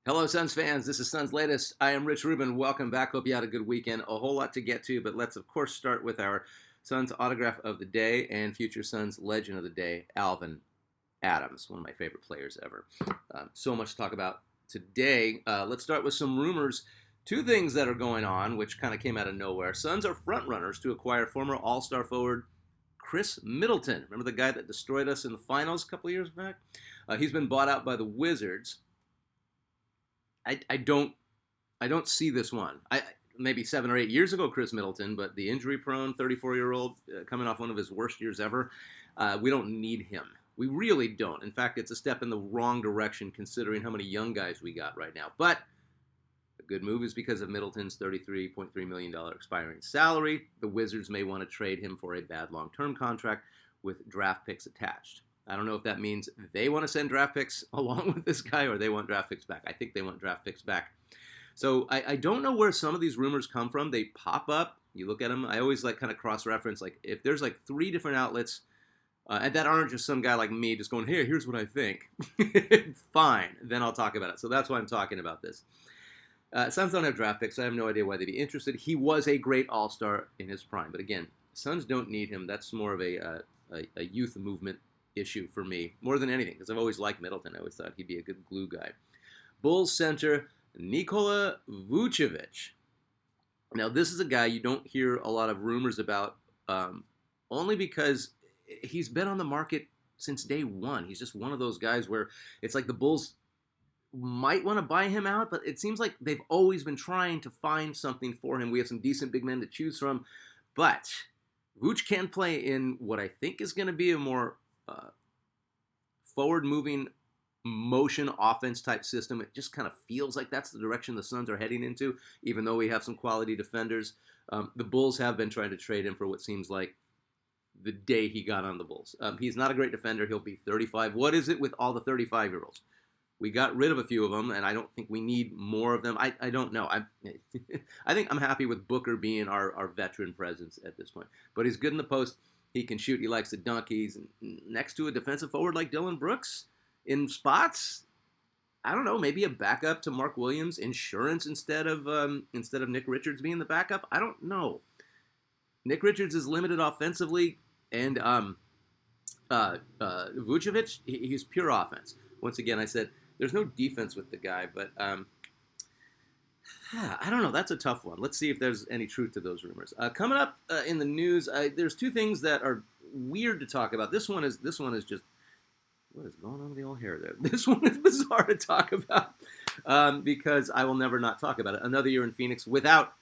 Hello, Suns fans. This is Suns Latest. I am Rich Rubin. Welcome back. Hope you had a good weekend. A whole lot to get to, but let's, of course, start with our Suns autograph of the day and future Suns legend of the day, Alvin Adams, one of my favorite players ever. So much to talk about today. Let's start with some rumors. Two things that are going on, which kind of came out of nowhere. Suns are frontrunners to acquire former All-Star forward Chris Middleton. Remember the guy that destroyed us in the finals a couple of years back? He's been bought out by the Wizards. I don't see this one. Maybe 7 or 8 years ago, Chris Middleton, but the injury-prone 34-year-old coming off one of his worst years ever, we don't need him. We really don't. In fact, it's a step in the wrong direction considering how many young guys we got right now. But a good move is because of Middleton's $33.3 million expiring salary. The Wizards may want to trade him for a bad long-term contract with draft picks attached. I don't know if that means they want to send draft picks along with this guy or they want draft picks back. I think they want draft picks back. So I don't know where some of these rumors come from. They pop up. You look at them. I always kind of cross-reference. If there's 3 different outlets and that aren't just some guy like me just going, hey, here's what I think. Fine. Then I'll talk about it. So that's why I'm talking about this. Suns don't have draft picks, so I have no idea why they'd be interested. He was a great all-star in his prime. But again, Suns don't need him. That's more of a youth movement issue for me, more than anything, because I've always liked Middleton. I always thought he'd be a good glue guy. Bulls center Nikola Vucevic. Now, this is a guy you don't hear a lot of rumors about, only because he's been on the market since day one. He's just one of those guys where it's like the Bulls might want to buy him out, but it seems like they've always been trying to find something for him. We have some decent big men to choose from, but Vooch can play in what I think is going to be a more forward-moving motion offense type system. It just kind of feels like that's the direction the Suns are heading into, even though we have some quality defenders. The Bulls have been trying to trade him for what seems like the day he got on the Bulls. He's not a great defender. He'll be 35. What is it with all the 35-year-olds? We got rid of a few of them, and I don't think we need more of them. I don't know. I think I'm happy with Booker being our veteran presence at this point. But he's good in the post. He can shoot. He likes to dunk. He's next to a defensive forward like Dillon Brooks in spots. I don't know. Maybe a backup to Mark Williams, insurance instead of Nick Richards being the backup. I don't know. Nick Richards is limited offensively, and Vucevic, he's pure offense. Once again, I said there's no defense with the guy, but I don't know. That's a tough one. Let's see if there's any truth to those rumors. Coming up in the news, there's 2 things that are weird to talk about. This one is just, what is going on with the old hair there? This one is bizarre to talk about because I will never not talk about it. Another year in Phoenix without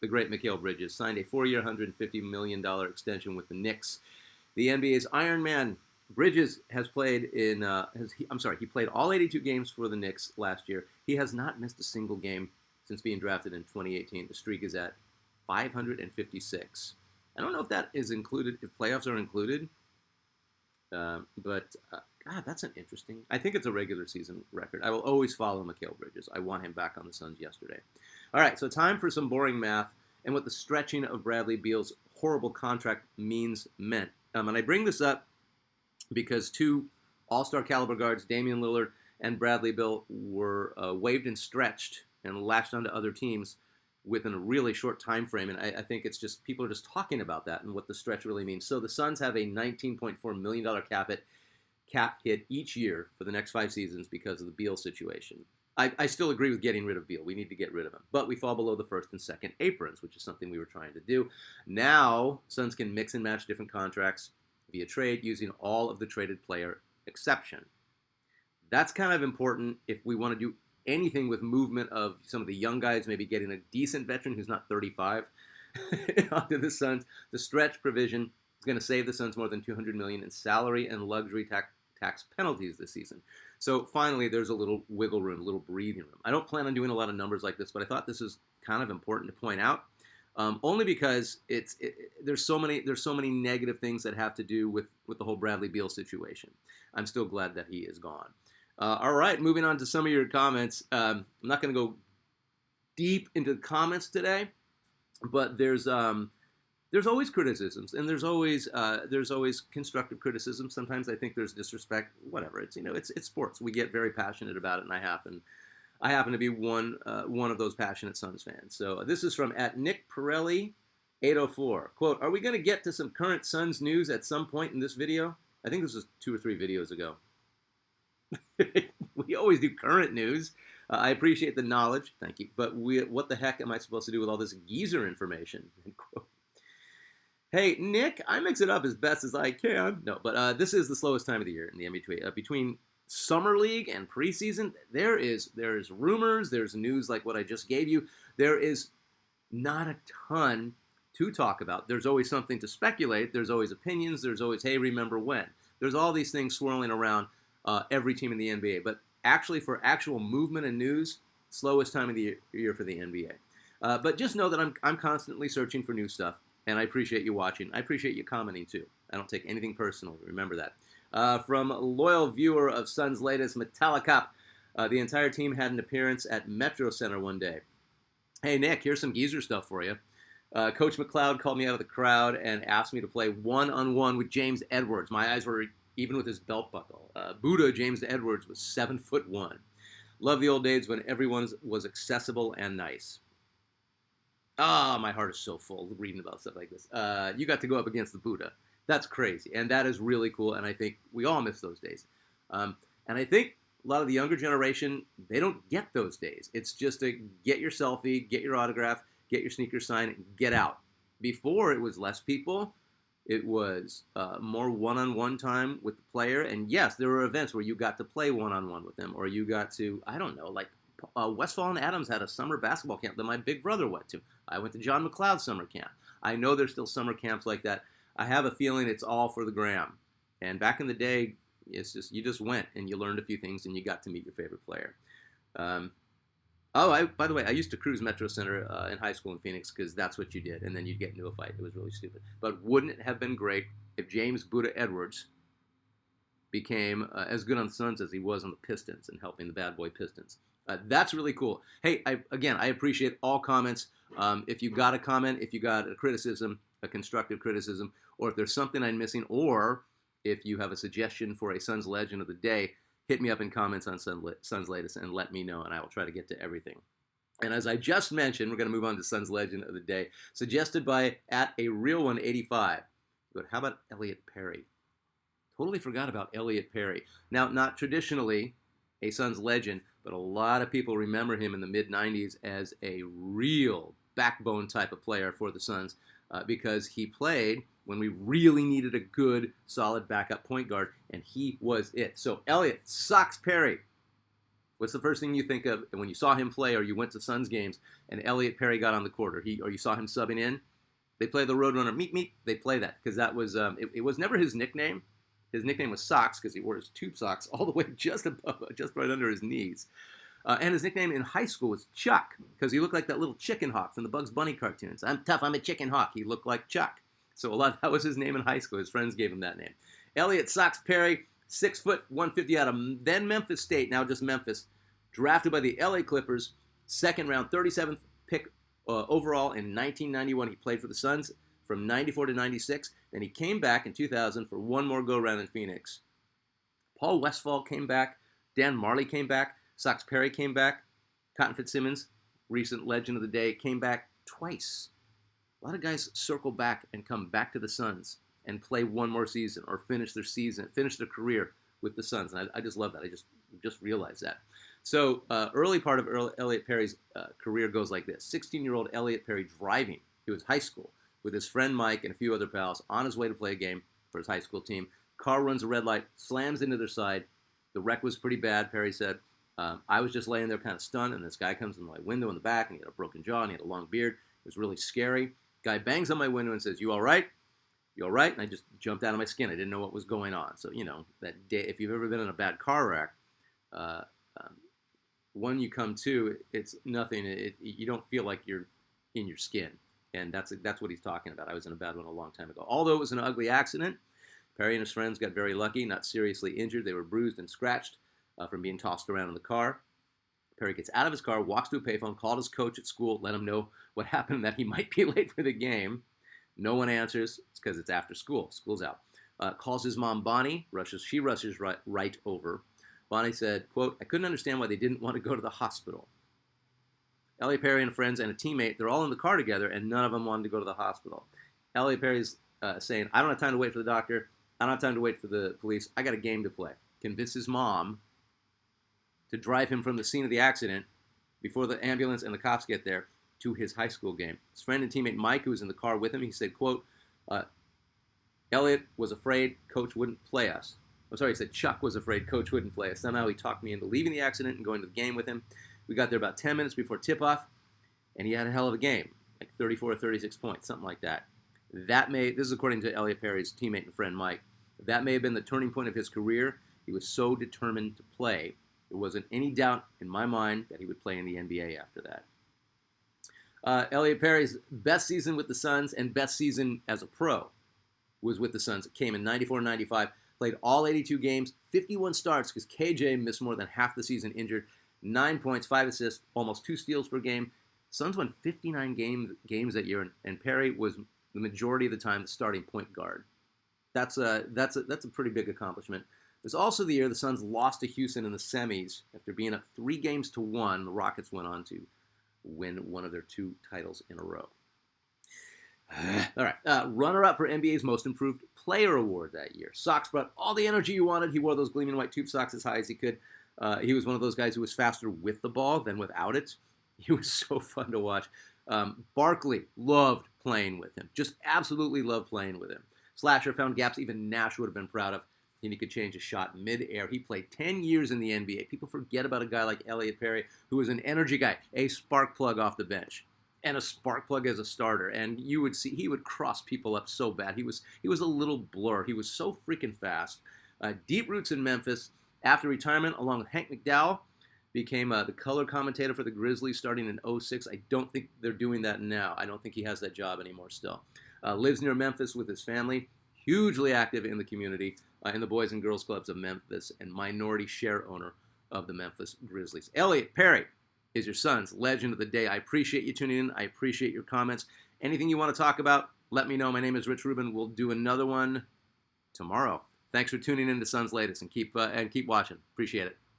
the great Mikal Bridges. Signed a 4-year, $150 million extension with the Knicks. The NBA's Iron Man Bridges has played he played all 82 games for the Knicks last year. He has not missed a single game since being drafted in 2018. The streak is at 556. I don't know if that is included, if playoffs are included, but God, that's an interesting. I think it's a regular season record. I will always follow Mikal Bridges. I want him back on the Suns yesterday. All right, so time for some boring math and what the stretching of Bradley Beal's horrible contract meant. And I bring this up because 2 all-star caliber guards, Damian Lillard and Bradley Beal, were waived and stretched and latched onto other teams within a really short time frame. And I think it's just people are just talking about that and what the stretch really means. So the Suns have a $19.4 million cap hit each year for the next 5 seasons because of the Beal situation. I still agree with getting rid of Beal. We need to get rid of him. But we fall below the first and second aprons, which is something we were trying to do. Now, Suns can mix and match different contracts via trade using all of the traded player exception. That's kind of important if we want to do anything with movement of some of the young guys, maybe getting a decent veteran who's not 35 onto the Suns. The stretch provision is going to save the Suns more than $200 million in salary and luxury tax penalties this season. So finally, there's a little wiggle room, a little breathing room. I don't plan on doing a lot of numbers like this, but I thought this is kind of important to point out, only because there's so many negative things that have to do with the whole Bradley Beal situation. I'm still glad that he is gone. All right, moving on to some of your comments. I'm not going to go deep into the comments today, but there's always criticisms, and there's always constructive criticism. Sometimes I think there's disrespect. Whatever. It's sports. We get very passionate about it, and I have. And I happen to be one of those passionate Suns fans. So this is from at Nick Pirelli 804. Quote, are we going to get to some current Suns news at some point in this video? I think this was 2 or 3 videos ago. We always do current news. I appreciate the knowledge. Thank you. But what the heck am I supposed to do with all this geezer information? Hey, Nick, I mix it up as best as I can. No, but this is the slowest time of the year in the NBA. Between Summer League and preseason, there is rumors, there's news like what I just gave you. There is not a ton to talk about. There's always something to speculate. There's always opinions. There's always, hey, remember when. There's all these things swirling around every team in the NBA. But actually, for actual movement and news, slowest time of the year for the NBA. But just know that I'm constantly searching for new stuff, and I appreciate you watching. I appreciate you commenting, too. I don't take anything personally. Remember that. From a loyal viewer of Suns' latest Metallica, the entire team had an appearance at Metro Center one day. Hey, Nick, here's some geezer stuff for you. Coach McLeod called me out of the crowd and asked me to play one-on-one with James Edwards. My eyes were even with his belt buckle. Buddha James Edwards was 7'1". Love the old days when everyone was accessible and nice. Ah, my heart is so full reading about stuff like this. You got to go up against the Buddha. That's crazy, and that is really cool, and I think we all miss those days. And I think a lot of the younger generation, they don't get those days. It's just to get your selfie, get your autograph, get your sneaker signed, and get out. Before, it was less people. It was more one-on-one time with the player. And yes, there were events where you got to play one-on-one with them, or you got to, I don't know, like Westfall and Adams had a summer basketball camp that my big brother went to. I went to John McLeod's summer camp. I know there's still summer camps like that. I have a feeling it's all for the gram. And back in the day, it's just you just went and you learned a few things and you got to meet your favorite player. By the way, I used to cruise Metro Center in high school in Phoenix because that's what you did, and then you'd get into a fight. It was really stupid. But wouldn't it have been great if James Buddha Edwards became as good on the Suns as he was on the Pistons and helping the bad boy Pistons? That's really cool. Hey, I appreciate all comments. If you got a comment, if you got a criticism, a constructive criticism, or if there's something I'm missing, or if you have a suggestion for a Suns Legend of the Day, hit me up in comments on Suns Latest and let me know, and I will try to get to everything. And as I just mentioned, we're going to move on to Suns Legend of the Day, suggested by @ARealOne85. But how about Elliot Perry? Totally forgot about Elliot Perry. Now, not traditionally a Suns legend, but a lot of people remember him in the mid-'90s as a real backbone type of player for the Suns because he played when we really needed a good, solid backup point guard, and he was it. So, Elliot Sox Perry, what's the first thing you think of when you saw him play or you went to Suns games and Elliot Perry got on the court or you saw him subbing in? They play the Roadrunner, meet, they play that because that was, it was never his nickname. His nickname was Socks because he wore his tube socks all the way just right under his knees. And his nickname in high school was Chuck because he looked like that little chicken hawk from the Bugs Bunny cartoons. I'm tough, I'm a chicken hawk. He looked like Chuck. So that was his name in high school. His friends gave him that name. Elliot Sox Perry, 6 foot 150 out of then Memphis State, now just Memphis, drafted by the LA Clippers, second round, 37th pick overall in 1991. He played for the Suns from 94 to 96. Then he came back in 2000 for one more go-round in Phoenix. Paul Westphal came back. Dan Marley came back. Sox Perry came back. Cotton Fitzsimmons, recent legend of the day, came back twice. A lot of guys circle back and come back to the Suns and play one more season or finish their career with the Suns. And I just love that. I just realized that. So early part of Elliot Perry's career goes like this. 16-year-old Elliot Perry driving. He was high school with his friend Mike and a few other pals on his way to play a game for his high school team. Car runs a red light, slams into their side. The wreck was pretty bad, Perry said. I was just laying there kind of stunned, and this guy comes in my window in the back, and he had a broken jaw, and he had a long beard. It was really scary. Guy bangs on my window and says, "You all right? You all right?" And I just jumped out of my skin. I didn't know what was going on. So, that day, if you've ever been in a bad car wreck, when you come to, it's nothing. You don't feel like you're in your skin. And that's what he's talking about. I was in a bad one a long time ago. Although it was an ugly accident, Perry and his friends got very lucky, not seriously injured. They were bruised and scratched from being tossed around in the car. Perry gets out of his car, walks to a payphone, called his coach at school, let him know what happened, that he might be late for the game. No one answers. It's because it's after school. School's out. Calls his mom, Bonnie. She rushes right over. Bonnie said, quote, I couldn't understand why they didn't want to go to the hospital. Elliot Perry and friends and a teammate, they're all in the car together, and none of them wanted to go to the hospital. Elliot Perry's saying, I don't have time to wait for the doctor. I don't have time to wait for the police. I got a game to play. Convinced his mom to drive him from the scene of the accident before the ambulance and the cops get there to his high school game. His friend and teammate Mike, who was in the car with him, he said, quote, Elliot was afraid coach wouldn't play us. I'm sorry, he said Chuck was afraid coach wouldn't play us. Somehow he talked me into leaving the accident and going to the game with him. We got there about 10 minutes before tip-off, and he had a hell of a game, like 34 or 36 points, something like that. This is according to Elliot Perry's teammate and friend Mike, that may have been the turning point of his career. He was so determined to play. There wasn't any doubt in my mind that he would play in the NBA after that. Elliot Perry's best season with the Suns and best season as a pro was with the Suns. It came in 94-95, played all 82 games, 51 starts because KJ missed more than half the season injured, 9 points, 5 assists, almost 2 steals per game. Suns won 59 games that year, and Perry was the majority of the time the starting point guard. That's a pretty big accomplishment. It was also the year the Suns lost to Houston in the semis after being up 3-1. The Rockets went on to win one of their 2 titles in a row. All right, runner-up for NBA's Most Improved Player Award that year. Sox brought all the energy you wanted. He wore those gleaming white tube socks as high as he could. He was one of those guys who was faster with the ball than without it. He was so fun to watch. Barkley loved playing with him. Just absolutely loved playing with him. Slasher found gaps even Nash would have been proud of, and he could change a shot mid-air. He played 10 years in the NBA. People forget about a guy like Elliot Perry, who was an energy guy, a spark plug off the bench, and a spark plug as a starter. And you would see he would cross people up so bad. He was a little blur. He was so freaking fast. Deep roots in Memphis. After retirement, along with Hank McDowell, became the color commentator for the Grizzlies starting in 2006. I don't think they're doing that now. I don't think he has that job anymore still. Lives near Memphis with his family. Hugely active in the community, in the Boys and Girls Clubs of Memphis, and minority share owner of the Memphis Grizzlies. Elliot Perry is your Suns Legend of the Day. I appreciate you tuning in. I appreciate your comments. Anything you want to talk about, let me know. My name is Rich Rubin. We'll do another one tomorrow. Thanks for tuning in to Suns Latest, and keep watching. Appreciate it.